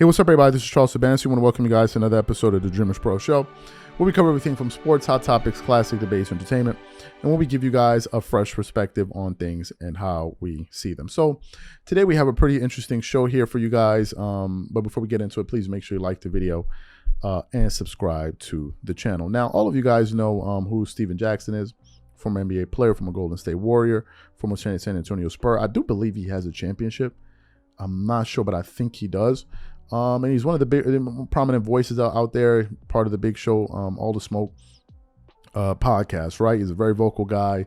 Hey, what's up, everybody? This is Charles Sabansi. I want to welcome you guys to another episode of the Dreamerspro Show, where we cover everything from sports, hot topics, classic debates, entertainment, and where we give you guys a fresh perspective on things and how we see them. So today we have a pretty interesting show here for you guys. But before we get into it, please make sure you like the video and subscribe to the channel. Now, all of you guys know who Steven Jackson is, former NBA player, former Golden State Warrior, former San Antonio Spur. I do believe he has a championship. I'm not sure, but I think he does. And he's one of the big, prominent voices out there, part of the big show, All the Smoke podcast, right? He's a very vocal guy.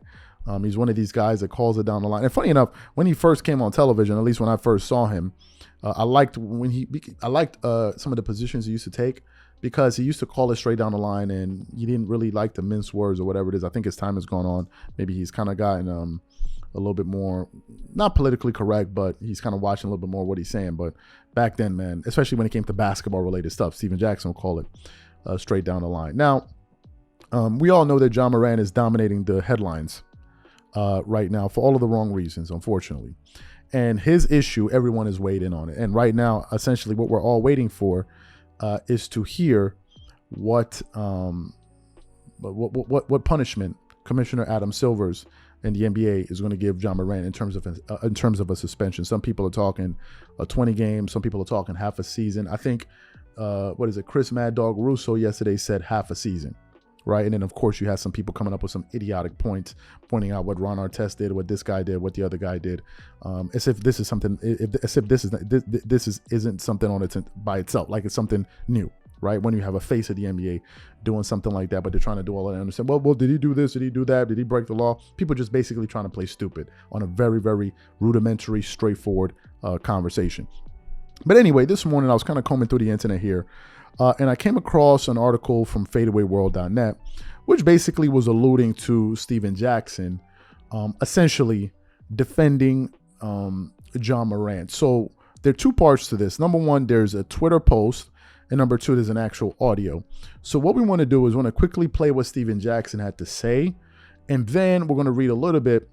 He's one of these guys that calls it down the line. And funny enough, when he first came on television, at least when I first saw him, I liked some of the positions he used to take, because he used to call it straight down the line, and he didn't really like to mince words or whatever it is. I think as time has gone on, maybe he's kind of gotten a little bit more, not politically correct, but he's kind of watching a little bit more what he's saying. But back then, man, especially when it came to basketball related stuff, Steven Jackson will call it straight down the line. Now, we all know that Ja Morant is dominating the headlines right now for all of the wrong reasons, unfortunately. And his issue, everyone is weighed in on it. And right now, essentially what we're all waiting for is to hear what punishment Commissioner Adam Silver's and the NBA is going to give Ja Morant in terms of a suspension. Some people are talking 20 games. Some people are talking half a season. I think, Chris Mad Dog Russo yesterday said half a season, right? And then, of course, you have some people coming up with some idiotic points, pointing out what Ron Artest did, what this guy did, what the other guy did, as if this is something, isn't something on its by itself, like it's something new. Right, when you have a face of the NBA doing something like that, but they're trying to do all that. Understand? Well, did he do this? Did he do that? Did he break the law? People just basically trying to play stupid on a very, very rudimentary, straightforward conversation. But anyway, this morning I was kind of combing through the internet here, and I came across an article from FadeAwayWorld.net, which basically was alluding to Steven Jackson, essentially defending Ja Morant. So there are two parts to this. Number one, there's a Twitter post. And number two, there's an actual audio. So what we want to do is want to quickly play what Steven Jackson had to say, and then we're going to read a little bit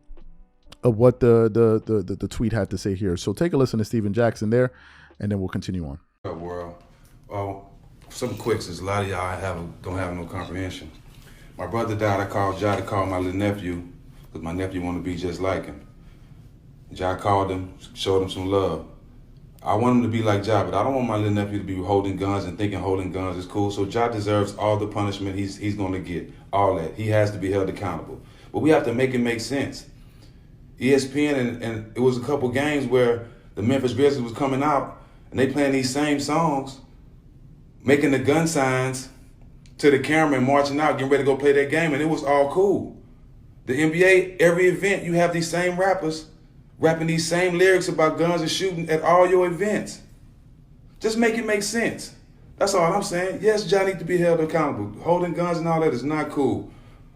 of what the tweet had to say here. So take a listen to Steven Jackson there, and then we'll continue on. World. Well, some quick, since a lot of y'all don't have no comprehension. My brother died. I called Ja to call my little nephew, because my nephew wanted to be just like him. Ja called him, showed him some love. I want him to be like Ja, but I don't want my little nephew to be holding guns and thinking holding guns is cool. So Ja deserves all the punishment he's going to get, all that. He has to be held accountable. But we have to make it make sense. ESPN, and it was a couple games where the Memphis Grizzlies was coming out, and they playing these same songs, making the gun signs to the camera and marching out, getting ready to go play that game, and it was all cool. The NBA, every event, you have these same rappers rapping these same lyrics about guns and shooting at all your events. Just make it make sense. That's all I'm saying. Yes, Ja needs to be held accountable. Holding guns and all that is not cool.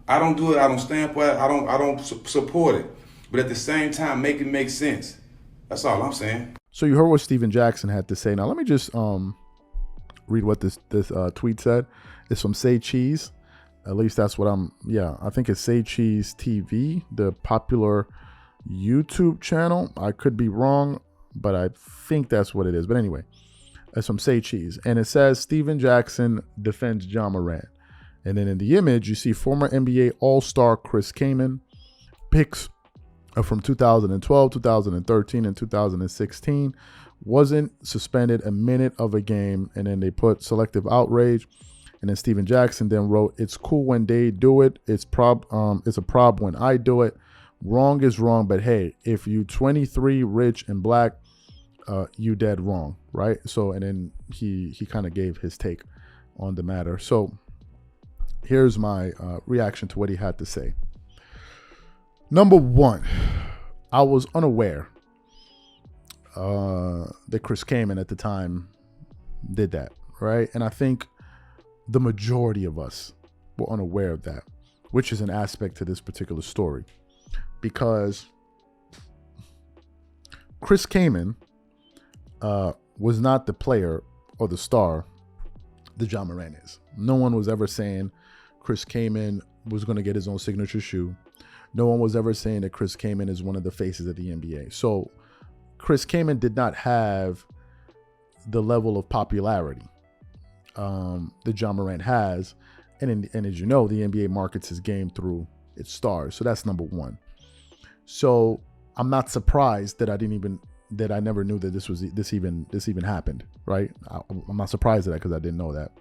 I don't do it. I don't stand for it. I don't support it. But at the same time, make it make sense. That's all I'm saying. So you heard what Steven Jackson had to say. Now let me just read what this tweet said. It's from Say Cheese. At least that's what I think it's Say Cheese TV, the popular YouTube channel. I could be wrong, but I think that's what it is. But anyway, it's from Say Cheese, and it says Steven Jackson defends Ja Morant, and then in the image you see former NBA All-Star Chris Kaman, pics from 2012, 2013, and 2016. Wasn't suspended a minute of a game, and then they put selective outrage, and then Steven Jackson then wrote, "It's cool when they do it. It's a prob when I do it. Wrong is wrong, but hey, if you 23, rich and black, you dead wrong," right? So, and then he kind of gave his take on the matter. So here's my reaction to what he had to say. Number one, I was unaware that Chris Kaman at the time did that, right? And I think the majority of us were unaware of that, which is an aspect to this particular story. Because Chris Kaman was not the player or the star that Ja Morant is. No one was ever saying Chris Kaman was going to get his own signature shoe. No one was ever saying that Chris Kaman is one of the faces of the NBA. So Chris Kaman did not have the level of popularity that Ja Morant has. And as you know, the NBA markets his game through its stars. So that's number one. So I'm not surprised that I never knew that this even happened, right? I'm not surprised at that because I didn't know that.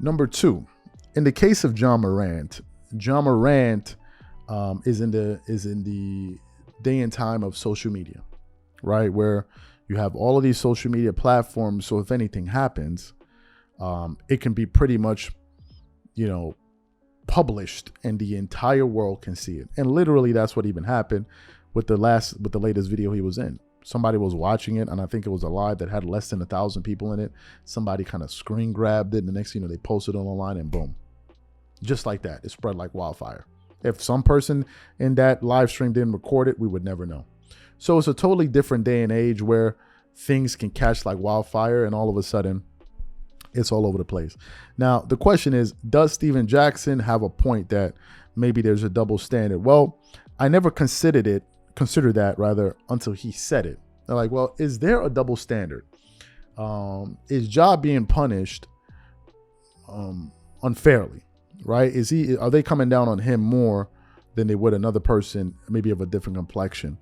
Number two, in the case of Ja Morant is in the day and time of social media, right? Where you have all of these social media platforms. So if anything happens, it can be pretty much, published and the entire world can see it. And literally that's what even happened with the latest video he was in. Somebody was watching it, and I think it was a live that had less than 1,000 people in it. Somebody kind of screen grabbed it, and the next thing you know, they posted it online, and boom. Just like that. It spread like wildfire. If some person in that live stream didn't record it, we would never know. So it's a totally different day and age where things can catch like wildfire, and all of a sudden, it's all over the place. Now, the question is, does Steven Jackson have a point that maybe there's a double standard? Well, I never considered that until he said it. They're like, well, is there a double standard? Is Ja being punished unfairly, right? Are they coming down on him more than they would another person, maybe of a different complexion?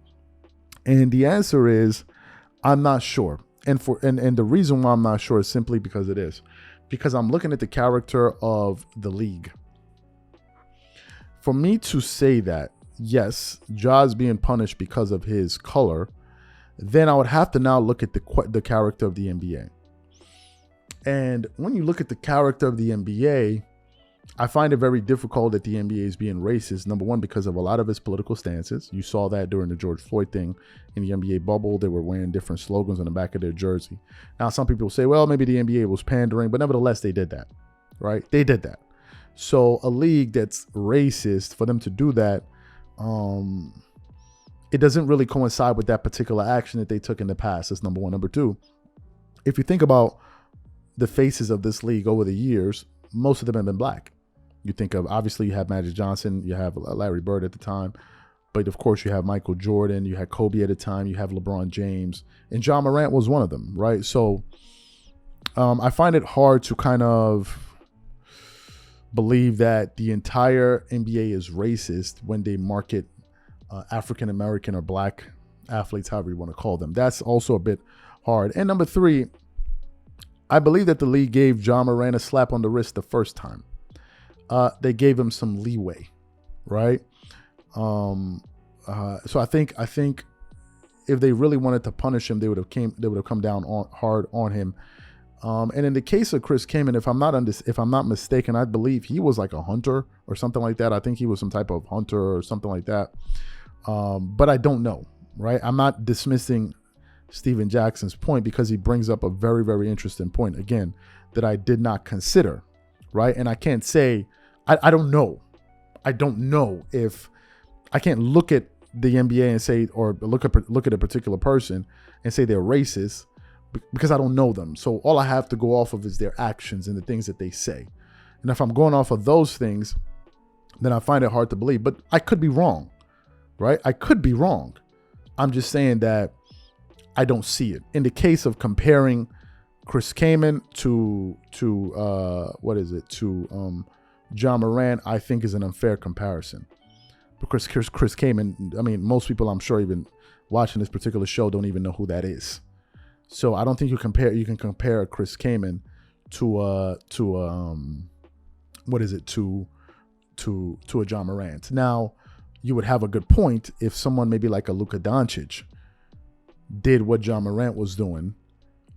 And the answer is, I'm not sure. And the reason why I'm not sure is simply because because I'm looking at the character of the league. For me to say that, yes, Ja's being punished because of his color, then I would have to now look at the character of the NBA. And when you look at the character of the NBA, I find it very difficult that the NBA is being racist. Number one, because of a lot of its political stances. You saw that during the George Floyd thing in the NBA bubble. They were wearing different slogans on the back of their jersey. Now, some people say, well, maybe the NBA was pandering, but nevertheless, they did that, right? They did that. So a league that's racist, for them to do that, it doesn't really coincide with that particular action that they took in the past. That's number one. Number two, if you think about the faces of this league over the years, most of them have been black. You think of, obviously, you have Magic Johnson, you have Larry Bird at the time, but of course you have Michael Jordan, you had Kobe at the time, you have LeBron James, and Ja Morant was one of them, right? So I find it hard to kind of believe that the entire NBA is racist when they market African-American or black athletes, however you want to call them. That's also a bit hard. And number three, I believe that the league gave Ja Morant a slap on the wrist the first time. They gave him some leeway, right? So I think if they really wanted to punish him, they would have come down hard on him. And in the case of Chris Kaman, if I'm not mistaken, I believe he was like a hunter or something like that. I think he was some type of hunter or something like that. But I don't know, right? I'm not dismissing Steven Jackson's point because he brings up a very, very interesting point, again, that I did not consider, right? And I can't say, I don't know. I don't know if I can't look at the NBA and say, or look at a particular person and say they're racist because I don't know them. So all I have to go off of is their actions and the things that they say. And if I'm going off of those things, then I find it hard to believe. But I could be wrong, right? I could be wrong. I'm just saying that I don't see it. In the case of comparing Chris Kaman to Ja Morant, I think is an unfair comparison. Because Chris Kaman, I mean, most people I'm sure even watching this particular show don't even know who that is. So I don't think you can compare Chris Kaman to a Ja Morant. Now, you would have a good point if someone maybe like a Luka Doncic did what Ja Morant was doing,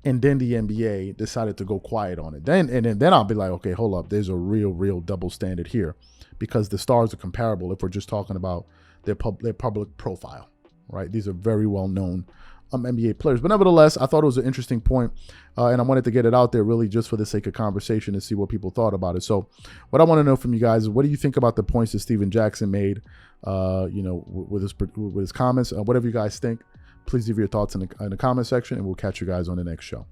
and then the NBA decided to go quiet on it. Then I'll be like, okay, hold up, there's a real double standard here, because the stars are comparable if we're just talking about their public profile, right? These are very well known NBA players. But nevertheless, I thought it was an interesting point, and I wanted to get it out there really just for the sake of conversation and see what people thought about it. So what I want to know from you guys is, what do you think about the points that Steven Jackson made, with his comments? Whatever you guys think, please leave your thoughts in the comment section, and we'll catch you guys on the next show.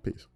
Peace.